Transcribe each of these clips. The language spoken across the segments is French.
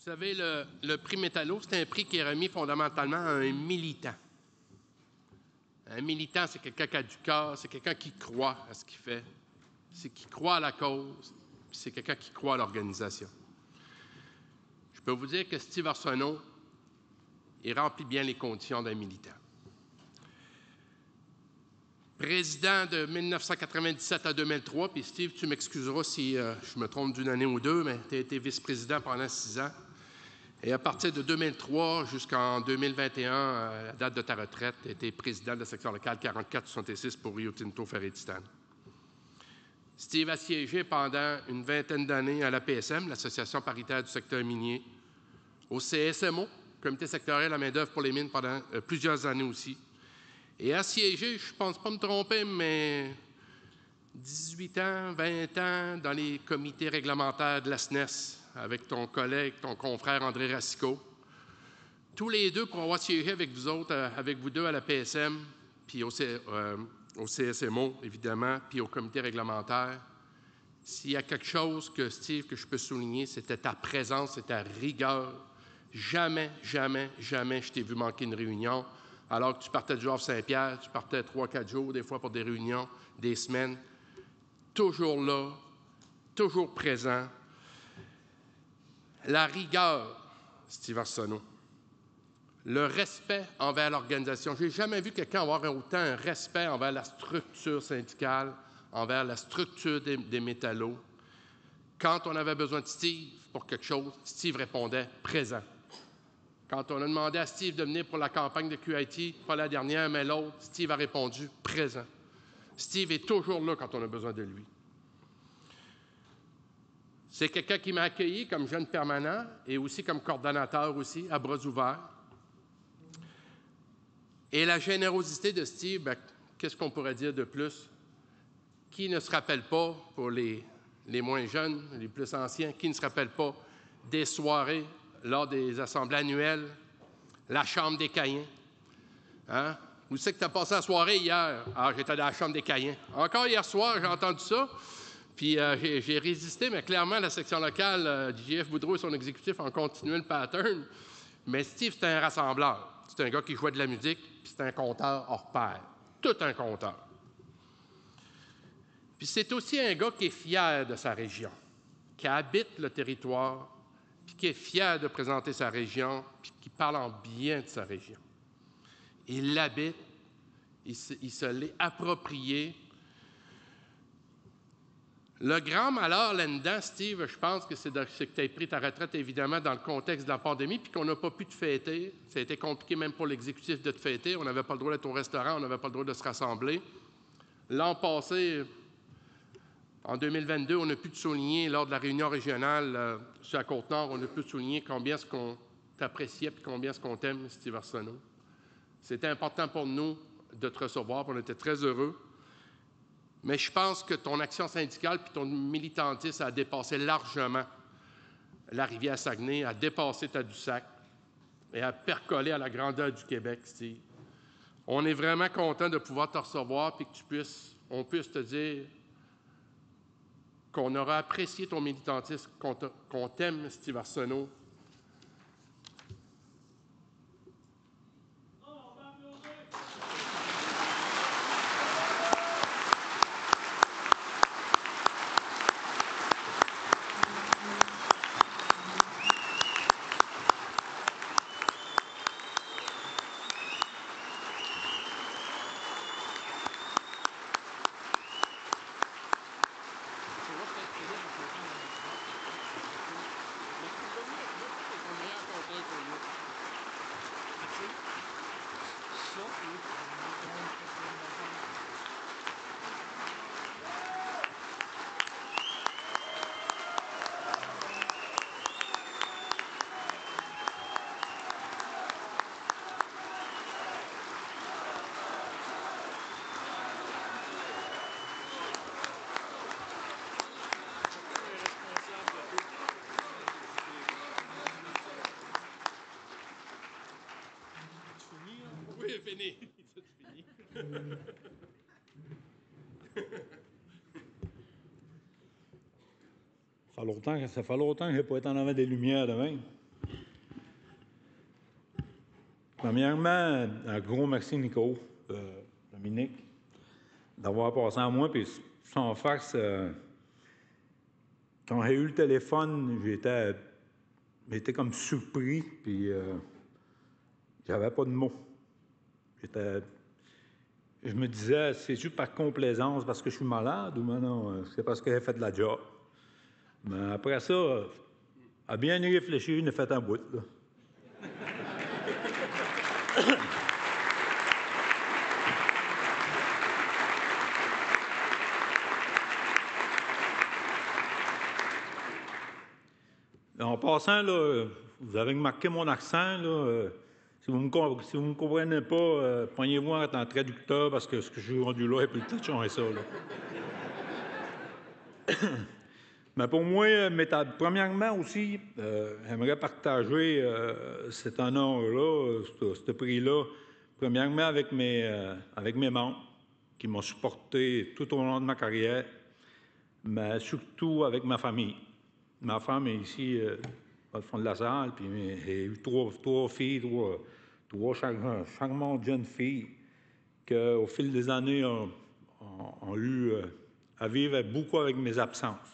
savez, le prix Métallo, c'est un prix qui est remis fondamentalement à un militant. Un militant, c'est quelqu'un qui a du cœur, c'est quelqu'un qui croit à ce qu'il fait, c'est qui croit à la cause, puis c'est quelqu'un qui croit à l'organisation. Je peux vous dire que Steve Arsenault, il remplit bien les conditions d'un militant. Président de 1997 à 2003, puis Steve, tu m'excuseras si je me trompe d'une année ou deux, mais tu as été vice-président pendant 6 ans. Et à partir de 2003 jusqu'en 2021, à la date de ta retraite, tu as été président de la section locale 4466 pour Rio Tinto Ferré-Titane. Steve a siégé pendant une vingtaine d'années à la PSM, l'Association paritaire du secteur minier, au CSMO, Comité sectoriel à main-d'œuvre pour les mines, pendant plusieurs années aussi. Et a siégé, je ne pense pas me tromper, mais 18 ans, 20 ans dans les comités réglementaires de la SNES avec ton collègue, ton confrère André Racicot. Tous les deux pour avoir siégé avec vous autres, avec vous deux à la PSM, puis au CSMO, évidemment, puis au comité réglementaire. S'il y a quelque chose que, Steve, que je peux souligner, c'était ta présence et ta rigueur. Jamais, jamais, jamais je t'ai vu manquer une réunion. Alors que tu partais du Havre-Saint-Pierre, tu partais 3-4 jours, des fois pour des réunions, des semaines. Toujours là, toujours présent. La rigueur, Steve Arsenault. Le respect envers l'organisation. Je n'ai jamais vu quelqu'un avoir autant un respect envers la structure syndicale, envers la structure des métallos. Quand on avait besoin de Steve pour quelque chose, Steve répondait présent. Quand on a demandé à Steve de venir pour la campagne de QIT, pas la dernière, mais l'autre, Steve a répondu présent. Steve est toujours là quand on a besoin de lui. C'est quelqu'un qui m'a accueilli comme jeune permanent et aussi comme coordonnateur aussi, à bras ouverts. Et la générosité de Steve, bien, qu'est-ce qu'on pourrait dire de plus? Qui ne se rappelle pas, pour les moins jeunes, les plus anciens, qui ne se rappelle pas des soirées lors des assemblées annuelles, la Chambre des Caïens? Hein? Où c'est que tu as passé la soirée hier? Ah, j'étais dans la Chambre des Caïens. Encore hier soir, j'ai entendu ça. Puis j'ai résisté, mais clairement, la section locale, JF Boudreau et son exécutif ont continué le pattern. Mais Steve, c'est un rassembleur. C'est un gars qui jouait de la musique, puis c'est un conteur hors pair. Tout un conteur. Puis c'est aussi un gars qui est fier de sa région, qui habite le territoire, puis qui est fier de présenter sa région, puis qui parle en bien de sa région. Il l'habite, il se l'est approprié. Le grand malheur là-dedans, Steve, je pense que c'est que tu as pris ta retraite, évidemment, dans le contexte de la pandémie, puis qu'on n'a pas pu te fêter. Ça a été compliqué même pour l'exécutif de te fêter. On n'avait pas le droit d'être au restaurant, on n'avait pas le droit de se rassembler. L'an passé, en 2022, on a pu te souligner, lors de la réunion régionale sur la Côte-Nord, on a pu te souligner combien est-ce qu'on t'appréciait et combien est-ce qu'on t'aime, Steve Arsenault. C'était important pour nous de te recevoir, on était très heureux. Mais je pense que ton action syndicale puis ton militantisme a dépassé largement la rivière Saguenay, a dépassé Tadoussac et a percolé à la grandeur du Québec, Steve. On est vraiment content de pouvoir te recevoir et que on puisse te dire qu'on aura apprécié ton militantisme, qu'on t'aime, Steve Arsenault. Oui, fini. Ça fait longtemps que je n'ai pas été en avant des lumières demain. Premièrement, un gros merci, Nico, Dominique, d'avoir passé à moi. Puis, sans farce, quand j'ai eu le téléphone, j'étais comme surpris, puis j'avais pas de mots. Je me disais, c'est-tu par complaisance parce que je suis malade ou non, c'est parce que j'ai fait de la job. Mais après ça, à bien y réfléchir, il a fait un bout, là. En passant, là, vous avez remarqué mon accent, là. Si vous ne me comprenez pas, poignez-vous en traducteur parce que ce que je suis rendu là, et puis le temps de changer ça, là. Mais pour moi, premièrement aussi, j'aimerais partager cet honneur-là, ce prix-là, premièrement avec mes membres qui m'ont supporté tout au long de ma carrière, mais surtout avec ma famille. Ma femme est ici, au fond de la salle, puis j'ai eu trois filles, trois charmantes jeunes filles qu'au fil des années ont eu à vivre beaucoup avec mes absences.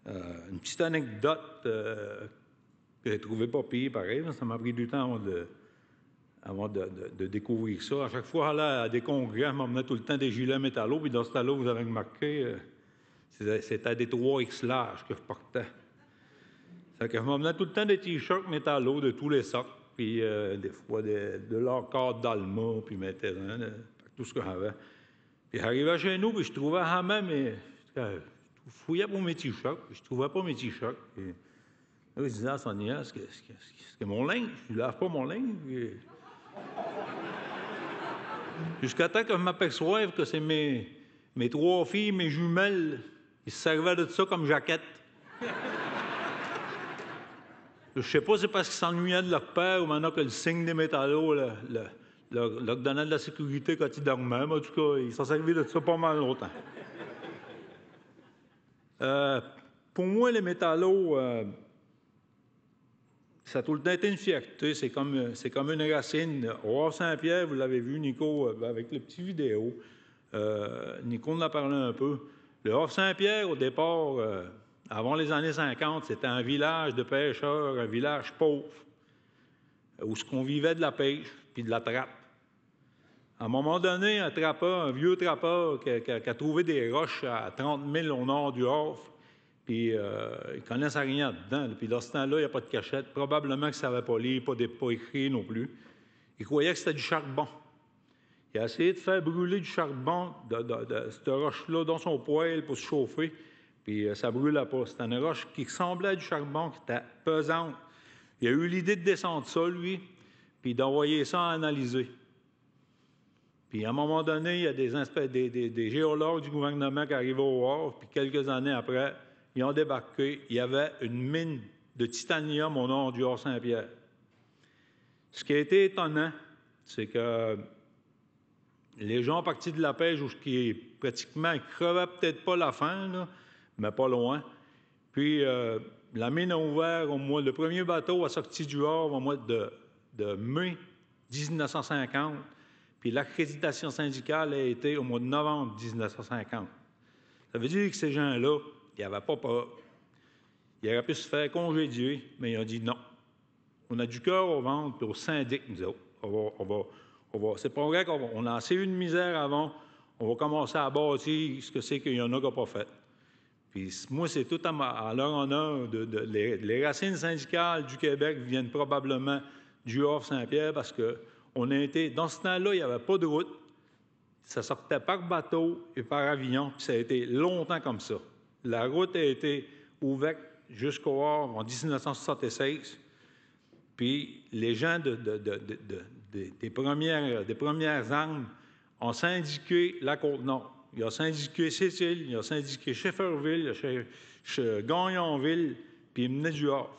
Une petite anecdote que j'ai trouvée pas pire, pareil, ça m'a pris du temps avant de découvrir ça. À chaque fois, à des congrès, on m'emmenait tout le temps des gilets métallos, puis dans ce temps-là, vous avez remarqué, c'était des 3X larges que je portais. Ça fait que je m'emmenais tout le temps des t-shirts métallos de tous les sortes, puis des fois de l'Arcade d'Alma, puis tout ce que j'avais. Puis j'arrivais chez nous, puis je trouvais à main, mais je fouillais pour mes t-shirts, puis je ne trouvais pas mes t-shirts. Là, je disais à Sonia, est-ce que mon linge? Je ne lave pas mon linge? Jusqu'à temps que je m'aperçoive que c'est mes trois filles, mes jumelles, ils se servaient de ça comme jaquette. Je ne sais pas si c'est parce qu'ils s'ennuyaient de leur père ou maintenant que le signe des métallos leur donnait de la sécurité quand ils dormaient. Mais en tout cas, ils s'en servaient de ça pas mal longtemps. Pour moi, les métallos, ça a tout le temps été une fierté. C'est comme une racine. Au Havre-Saint-Pierre, vous l'avez vu, Nico, avec le petit vidéo. Nico en a parlé un peu. Le Havre-Saint-Pierre, au départ, avant les années 50, c'était un village de pêcheurs, un village pauvre, où on vivait de la pêche puis de la trappe. À un moment donné, un vieux trappeur qui a trouvé des roches à 30 000 au nord du Havre, puis il ne connaissait rien dedans. Puis dans ce temps-là, il n'y a pas de cachette. Probablement qu'il ne savait pas lire, pas écrire non plus. Il croyait que c'était du charbon. Il a essayé de faire brûler du charbon de cette roche-là dans son poêle pour se chauffer, puis ça ne brûlait pas. C'était une roche qui ressemblait à du charbon, qui était pesante. Il a eu l'idée de descendre ça, lui, puis d'envoyer ça à analyser. Puis à un moment donné, il y a des géologues du gouvernement qui arrivaient au Havre, puis quelques années après, ils ont débarqué. Il y avait une mine de titanium au nord du Havre-Saint-Pierre. Ce qui a été étonnant, c'est que les gens partis de la pêche, qui pratiquement ne crevaient peut-être pas la faim, là, mais pas loin. Puis la mine a ouvert le premier bateau a sorti du Havre au mois de mai 1950. Puis l'accréditation syndicale a été au mois de novembre 1950. Ça veut dire que ces gens-là, ils n'avaient pas peur. Ils auraient pu se faire congédier, mais ils ont dit non. On a du cœur au ventre, puis au syndic, nous autres. C'est pas vrai qu'on a assez eu de misère avant, on va commencer à bâtir ce que c'est qu'il y en a qui n'ont pas fait. Puis moi, c'est tout à leur honneur. Les racines syndicales du Québec viennent probablement du Havre-Saint-Pierre parce qu'on a été, dans ce temps-là, il n'y avait pas de route. Ça sortait par bateau et par avion, puis ça a été longtemps comme ça. La route a été ouverte jusqu'au Havre en 1976. Puis les gens des premières armes ont syndiqué la Côte-Nord. Ils ont syndiqué Sept-Îles, ils ont syndiqué Shefferville, Gagnonville, puis ils venaient du Havre.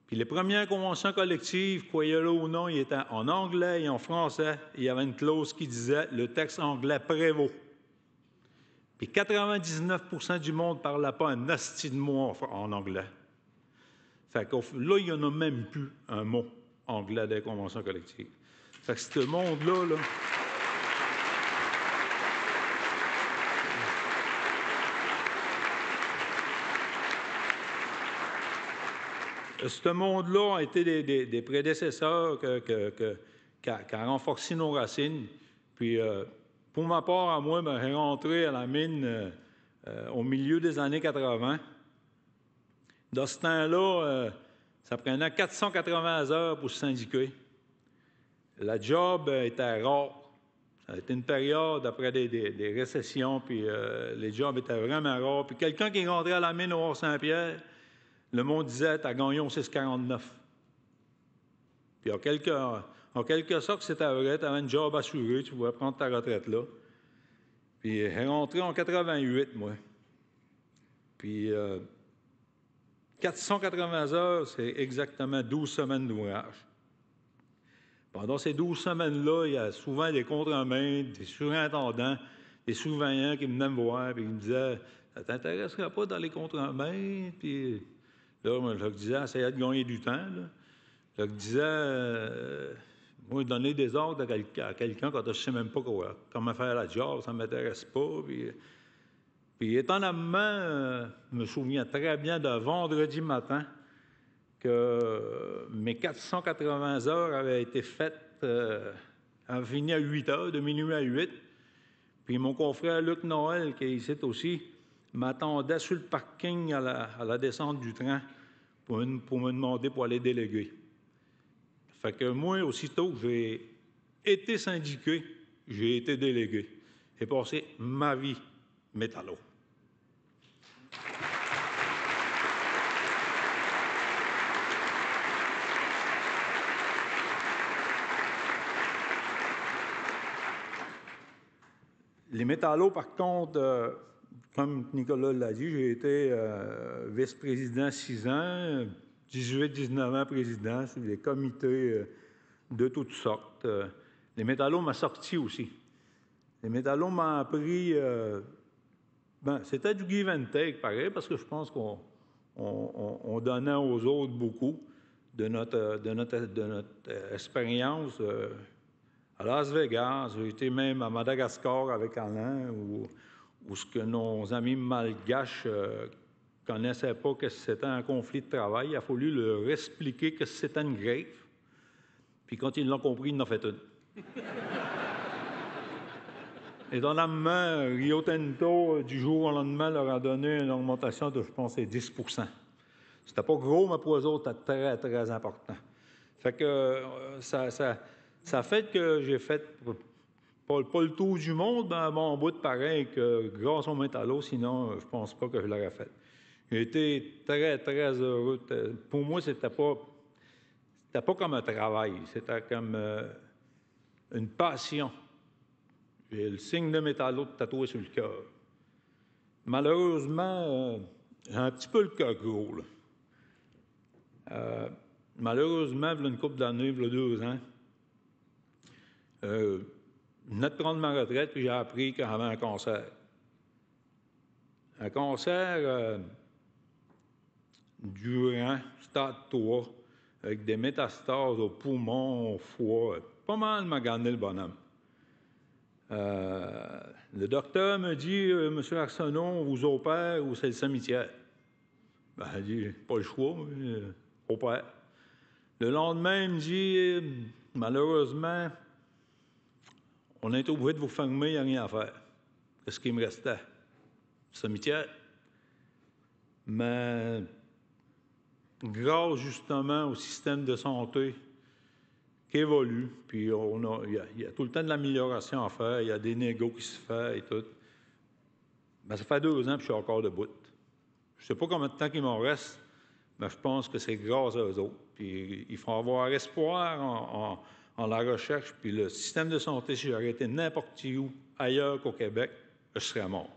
Puis les premières conventions collectives, croyez-le ou non, ils étaient en anglais et en français. Il y avait une clause qui disait « le texte anglais prévaut ». Puis 99% du monde ne parlait pas un asti de mot en anglais. Fait que là, il n'y en a même plus un mot. anglais des conventions collectives. Fait que ce monde-là, là, ce monde-là a été des prédécesseurs qui a renforcé nos racines. Puis, pour ma part, à moi, j'ai rentré à la mine au milieu des années 80. Dans ce temps-là, ça prenait 480 heures pour se syndiquer. La job était rare. Ça a été une période après des récessions, puis les jobs étaient vraiment rares. Puis quelqu'un qui rentrait à la mine au Hors-Saint-Pierre, le monde disait « T'as gagné au 6,49 ». Puis en quelque sorte, c'était vrai. Tu avais un job assuré, tu pouvais prendre ta retraite là. Puis j'ai rentré en 88, moi. Puis 480 heures, c'est exactement 12 semaines d'ouvrage. Pendant ces 12 semaines-là, il y a souvent des contre-mains, des surintendants, des surveillants qui venaient me voir et qui me disaient « Ça ne t'intéresserait pas dans les contre-mains? » Puis là, moi, je leur disais « Essayez de gagner du temps. » Je leur disais moi, donner des ordres à quelqu'un quand je ne sais même pas comment faire la job, ça ne m'intéresse pas. Puis étonnamment, je me souviens très bien d'un vendredi matin que mes 480 heures avaient été faites, avaient fini à 8 heures, de minuit à 8. Puis mon confrère Luc Noël, qui est ici aussi, m'attendait sur le parking à la descente du train pour me demander pour aller déléguer. Fait que moi, aussitôt que j'ai été syndiqué, j'ai été délégué. J'ai passé ma vie métallo. Les métallos, par contre, comme Nicolas l'a dit, j'ai été vice-président 6 ans, 18-19 ans président sur des comités de toutes sortes. Les métallos m'ont sorti aussi. Les métallos m'ont appris... c'était du give and take, pareil, parce que je pense qu'on donnait aux autres beaucoup de notre expérience. À Las Vegas, j'ai été même à Madagascar avec Alain, où ce que nos amis malgaches ne connaissaient pas que c'était un conflit de travail. Il a fallu leur expliquer que c'était une grève. Puis quand ils l'ont compris, ils en ont fait une. Et dans la main, Rio Tinto, du jour au lendemain, leur a donné une augmentation de, je pense, 10 %. C'était pas gros, mais pour eux autres, c'était très, très important. Fait que ça fait que j'ai fait pas le tour du monde, mais un bon bout de pareil que grâce au métallo, sinon, je pense pas que je l'aurais fait. J'ai été très, très heureux. Pour moi, c'était pas comme un travail, c'était comme une passion. J'ai le signe de métallo tatoué sur le cœur. Malheureusement, j'ai un petit peu le cœur gros, là. Malheureusement, il y a une couple d'années, il y a 2 ans, je venais de prendre ma retraite, puis j'ai appris que j'avais un cancer. Un cancer durant stade 3, avec des métastases aux poumons, au foie. Pas mal m'a gagné le bonhomme. Le docteur me dit « Monsieur Arsenault, on vous opère ou c'est le cimetière? » Il dit « Pas le choix, opère. » Le lendemain, il me dit « Malheureusement, on a été obligé de vous fermer, il n'y a rien à faire. » Qu'est-ce qu'il me restait? Le cimetière. Mais grâce justement au système de santé qui évolue, puis il y a tout le temps de l'amélioration à faire, il y a des négos qui se font et tout. Ça fait 2 ans que je suis encore debout. Je ne sais pas combien de temps il m'en reste, mais je pense que c'est grâce à eux autres. Puis il faut avoir espoir en la recherche, puis le système de santé, si j'aurais été n'importe où ailleurs qu'au Québec, je serais mort.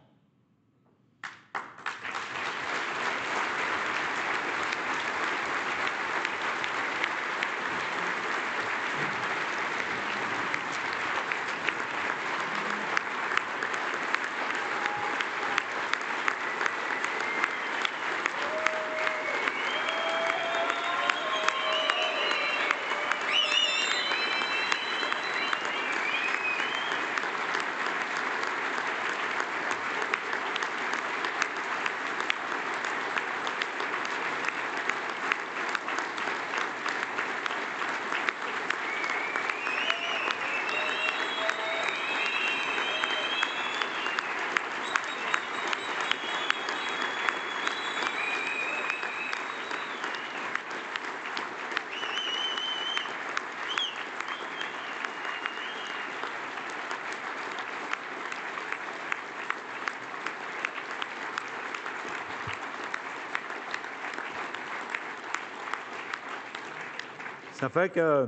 Ça fait que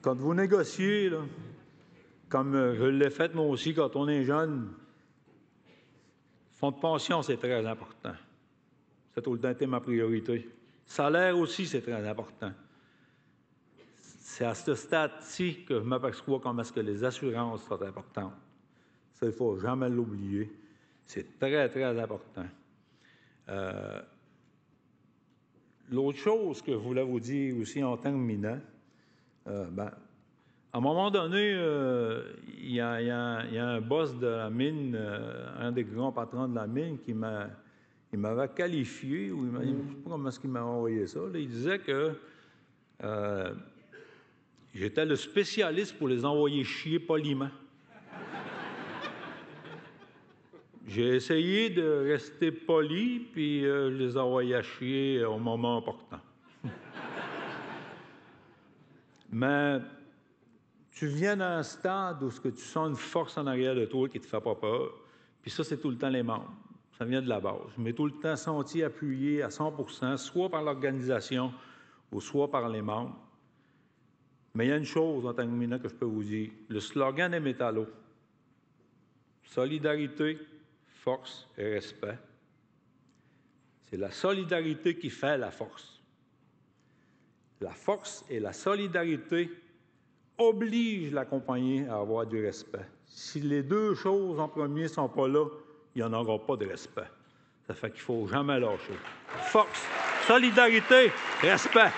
quand vous négociez, là, comme je l'ai fait moi aussi quand on est jeune, fonds de pension, c'est très important. Ça a tout le temps été ma priorité. Salaire aussi, c'est très important. C'est à ce stade-ci que je m'aperçois comment est-ce que les assurances sont importantes. Ça, il ne faut jamais l'oublier. C'est très, très important. L'autre chose que je voulais vous dire aussi en terminant, à un moment donné, il y a un boss de la mine, un des grands patrons de la mine, qui m'avait qualifié, ou je ne sais pas comment est-ce qu'il m'a envoyé ça. Là, il disait que j'étais le spécialiste pour les envoyer chier poliment. J'ai essayé de rester poli, puis je les envoyais chier au moment opportun. Mais tu viens d'un stade où tu sens une force en arrière de toi qui ne te fait pas peur, puis ça, c'est tout le temps les membres. Ça vient de la base. Je m'ai tout le temps senti appuyé à 100%, soit par l'organisation ou soit par les membres. Mais il y a une chose en terminant que je peux vous dire. Le slogan des métallos, solidarité, force et respect. C'est la solidarité qui fait la force. La force et la solidarité obligent la compagnie à avoir du respect. Si les deux choses en premier ne sont pas là, il n'y en aura pas de respect. Ça fait qu'il ne faut jamais lâcher. Force, solidarité, respect.